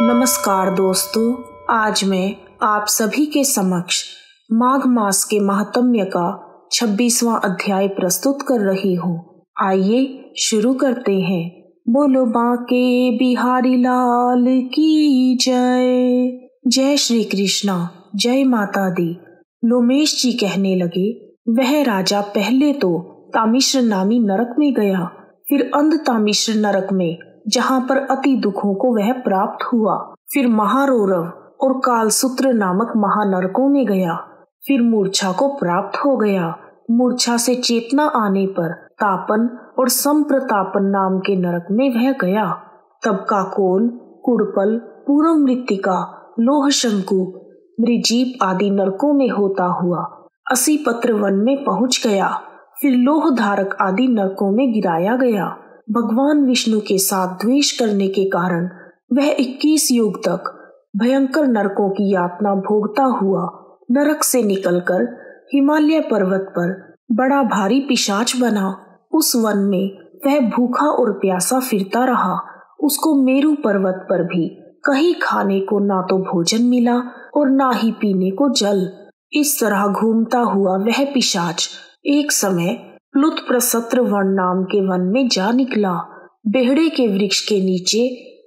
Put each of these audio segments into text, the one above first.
नमस्कार दोस्तों, आज मैं आप सभी के समक्ष माघ मास के महात्म्य का 26वां अध्याय प्रस्तुत कर रही हूँ। आइए शुरू करते हैं। बोलो बांके बिहारी लाल की जय। जय श्री कृष्णा, जय माता दी। लोमेश जी कहने लगे, वह राजा पहले तो तामिश्र नामी नरक में गया, फिर अंध तामिश्र नरक में, जहाँ पर अति दुखों को वह प्राप्त हुआ, फिर महारौरव और कालसूत्र नामक महानरकों में गया, फिर मूर्छा को प्राप्त हो गया। मूर्छा से चेतना आने पर तापन और संप्रतापन नाम के नरक में वह गया। तब काकोल, कुड़पल, पूर्व मृत्तिका, लोह शंकु, मृजीप आदि नरकों में होता हुआ 80 पत्र वन में पहुंच गया, फिर लोह धारक आदि नरकों में गिराया गया। भगवान विष्णु के साथ द्वेष करने के कारण वह 21 युग तक भयंकर नरकों की यातना भोगता हुआ नरक से निकलकर हिमालय पर्वत पर बड़ा भारी पिशाच बना। उस वन में वह भूखा और प्यासा फिरता रहा। उसको मेरु पर्वत पर भी कहीं खाने को ना तो भोजन मिला और ना ही पीने को जल। इस तरह घूमता हुआ वह पिशाच एक समय प्लुत प्रसत्र वन नाम के वन में जा निकला। बेहड़े के वृक्ष के नीचे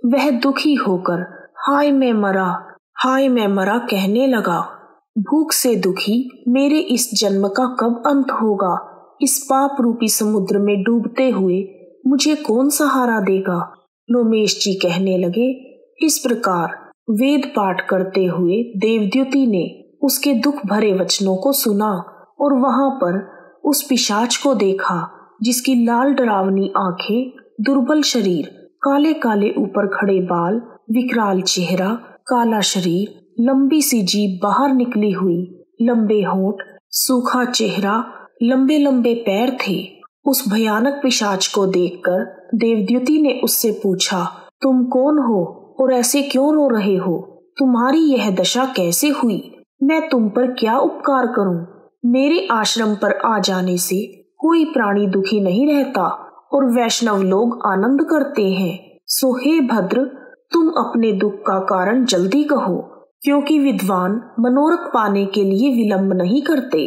वह दुखी होकर हाय मैं मरा कहने लगा। भूख से दुखी मेरे इस जन्म का कब अंत होगा? इस पाप रूपी समुद्र में डूबते हुए मुझे कौन सहारा देगा? लोमेश जी कहने लगे। इस प्रकार वेद पाठ करते हुए देवद्युति ने उसके दुख भरे वचनों को सुना और वहां पर उस पिशाच को देखा, जिसकी लाल डरावनी आंखें, दुर्बल शरीर, काले काले ऊपर खड़े बाल, विकराल चेहरा, काला शरीर, लंबी सी जीभ बाहर निकली हुई, लंबे होंठ, सूखा चेहरा, लंबे लंबे पैर थे। उस भयानक पिशाच को देखकर देवद्युति ने उससे पूछा, तुम कौन हो और ऐसे क्यों रो रहे हो? तुम्हारी यह दशा कैसे हुई? मैं तुम पर क्या उपकार करूं? मेरे आश्रम पर आ जाने से कोई प्राणी दुखी नहीं रहता और वैष्णव लोग आनंद करते हैं। सो हे भद्र, तुम अपने दुख का कारण जल्दी कहो, क्योंकि विद्वान मनोरथ पाने के लिए विलंब नहीं करते।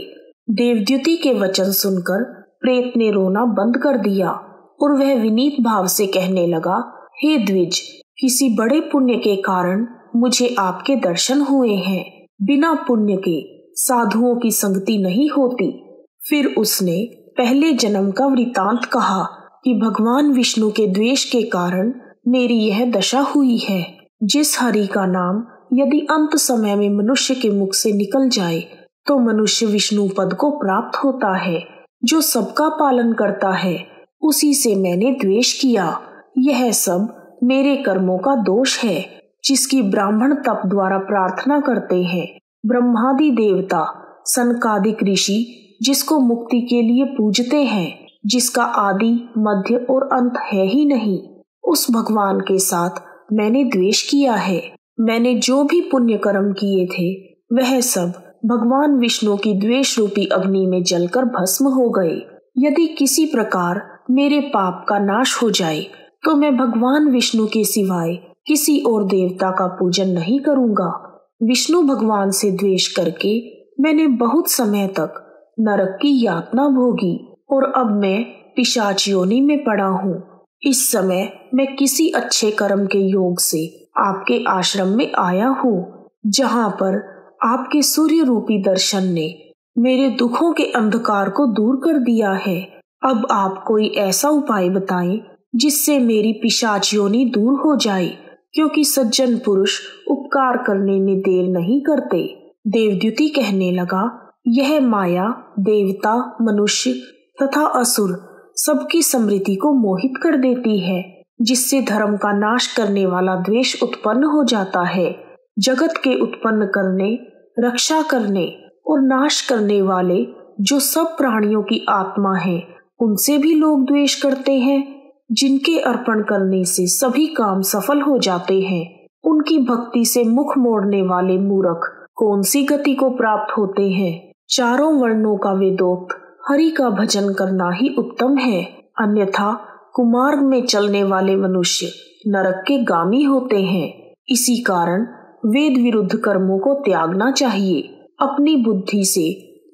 देवद्युति के वचन सुनकर प्रेत ने रोना बंद कर दिया और वह विनीत भाव से कहने लगा, हे द्विज, किसी बड़े पुण्य के कारण मुझे आपके दर्शन हुए हैं। बिना पुण्य के साधुओं की संगति नहीं होती। फिर उसने पहले जन्म का वृतांत कहा कि भगवान विष्णु के द्वेष के कारण मेरी यह दशा हुई है। जिस हरि का नाम यदि अंत समय में मनुष्य के मुख से निकल जाए तो मनुष्य विष्णु पद को प्राप्त होता है, जो सबका पालन करता है, उसी से मैंने द्वेष किया। यह सब मेरे कर्मों का दोष है, जिसकी ब्राह्मण तप द्वारा प्रार्थना करते हैं। ब्रह्मादि देवता, सनकादिक ऋषि जिसको मुक्ति के लिए पूजते हैं, जिसका आदि मध्य और अंत है ही नहीं, उस भगवान के साथ मैंने द्वेष किया है। मैंने जो भी पुण्य कर्म किए थे वह सब भगवान विष्णु की द्वेष रूपी अग्नि में जलकर भस्म हो गए। यदि किसी प्रकार मेरे पाप का नाश हो जाए तो मैं भगवान विष्णु के सिवाय किसी और देवता का पूजन नहीं करूंगा। विष्णु भगवान से द्वेष करके मैंने बहुत समय तक नरक की यातना भोगी और अब मैं पिशाच योनि में पड़ा हूँ। इस समय मैं किसी अच्छे कर्म के योग से आपके आश्रम में आया हूँ, जहाँ पर आपके सूर्य रूपी दर्शन ने मेरे दुखों के अंधकार को दूर कर दिया है। अब आप कोई ऐसा उपाय बताएं जिससे मेरी पिशाच योनि दूर हो जाए, क्योंकि सज्जन पुरुष उपकार करने में देर नहीं करते। देवद्युति कहने लगा, यह माया देवता, मनुष्य तथा असुर सबकी स्मृति को मोहित कर देती है, जिससे धर्म का नाश करने वाला द्वेष उत्पन्न हो जाता है। जगत के उत्पन्न करने, रक्षा करने और नाश करने वाले जो सब प्राणियों की आत्मा है, उनसे भी लोग द्वेष करते हैं। जिनके अर्पण करने से सभी काम सफल हो जाते हैं, उनकी भक्ति से मुख मोड़ने वाले मूर्ख कौन सी गति को प्राप्त होते हैं? चारों वर्णों का वेदोक्त हरि का भजन करना ही उत्तम है, अन्यथा कुमार्ग में चलने वाले मनुष्य नरक के गामी होते हैं। इसी कारण वेद विरुद्ध कर्मों को त्यागना चाहिए। अपनी बुद्धि से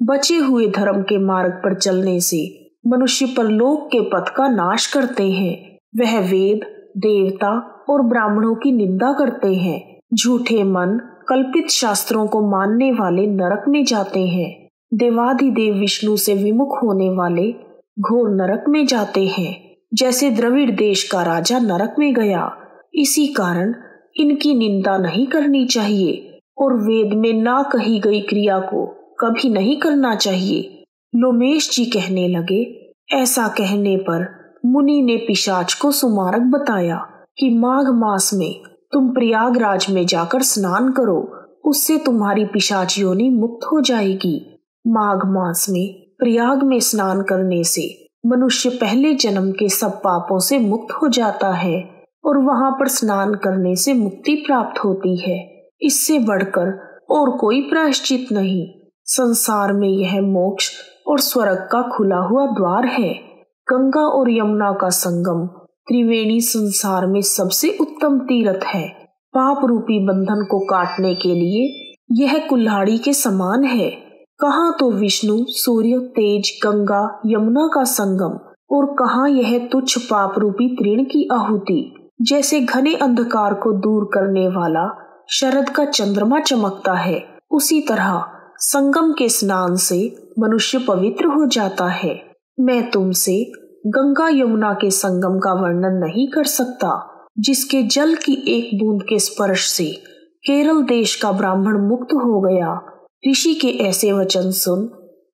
बचे हुए धर्म के मार्ग पर चलने से मनुष्य परलोक के पथ का नाश करते हैं। वह वेद, देवता और ब्राह्मणों की निंदा करते हैं। झूठे मन कल्पित शास्त्रों को मानने वाले नरक में जाते हैं। देवाधिदेव विष्णु से विमुख होने वाले घोर नरक में जाते हैं, जैसे द्रविड़ देश का राजा नरक में गया। इसी कारण इनकी निंदा नहीं करनी चाहिए और वेद में ना कही गई क्रिया को कभी नहीं करना चाहिए। लोमेश जी कहने लगे, ऐसा कहने पर मुनि ने पिशाच को सुमार्ग बताया कि माघ मास में तुम प्रयागराज में जाकर स्नान करो, उससे तुम्हारी पिशाच योनि मुक्त हो जाएगी। माघ मास में प्रयाग में स्नान करने से मनुष्य पहले जन्म के सब पापों से मुक्त हो जाता है और वहां पर स्नान करने से मुक्ति प्राप्त होती है। इससे बढ़कर और कोई प्रायश्चित नहीं। संसार में यह मोक्ष और स्वर्ग का खुला हुआ द्वार है। गंगा और यमुना का संगम त्रिवेणी संसार में सबसे उत्तम तीर्थ है। पाप रूपी बंधन को काटने के लिए यह कुल्हाड़ी के समान है। कहाँ तो विष्णु, सूर्य, तेज, गंगा, यमुना का संगम और कहाँ यह तुच्छ पाप रूपी तृण की आहुति। जैसे घने अंधकार को दूर करने वाला शरद का चंद्रमा चमकता है, उसी तरह संगम के स्नान से मनुष्य पवित्र हो जाता है। मैं तुमसे गंगा यमुना के संगम का वर्णन नहीं कर सकता, जिसके जल की एक बूंद के स्पर्श से केरल देश का ब्राह्मण मुक्त हो गया। ऋषि के ऐसे वचन सुन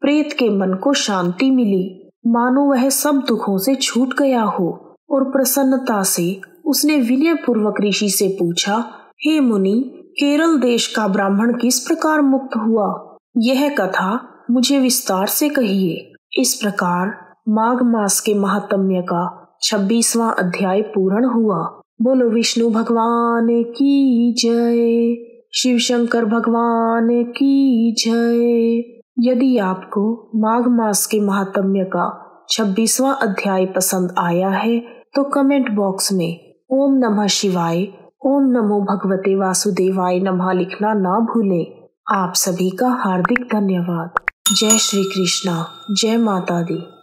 प्रेत के मन को शांति मिली, मानो वह सब दुखों से छूट गया हो। और प्रसन्नता से उसने विनय पूर्वक ऋषि से पूछा, हे मुनि, केरल देश का ब्राह्मण किस प्रकार मुक्त हुआ? यह कथा मुझे विस्तार से कहिए। इस प्रकार माघ मास के महात्म्य का 26वां अध्याय पूर्ण हुआ। बोलो विष्णु भगवान की जय, शिव शंकर भगवान की जय। यदि आपको माघ मास के महात्म्य का 26वां अध्याय पसंद आया है तो कमेंट बॉक्स में ओम नमः शिवाय, ओम नमो भगवते वासुदेवाय नमः लिखना ना भूलें। आप सभी का हार्दिक धन्यवाद। जय श्री कृष्णा, जय माता दी।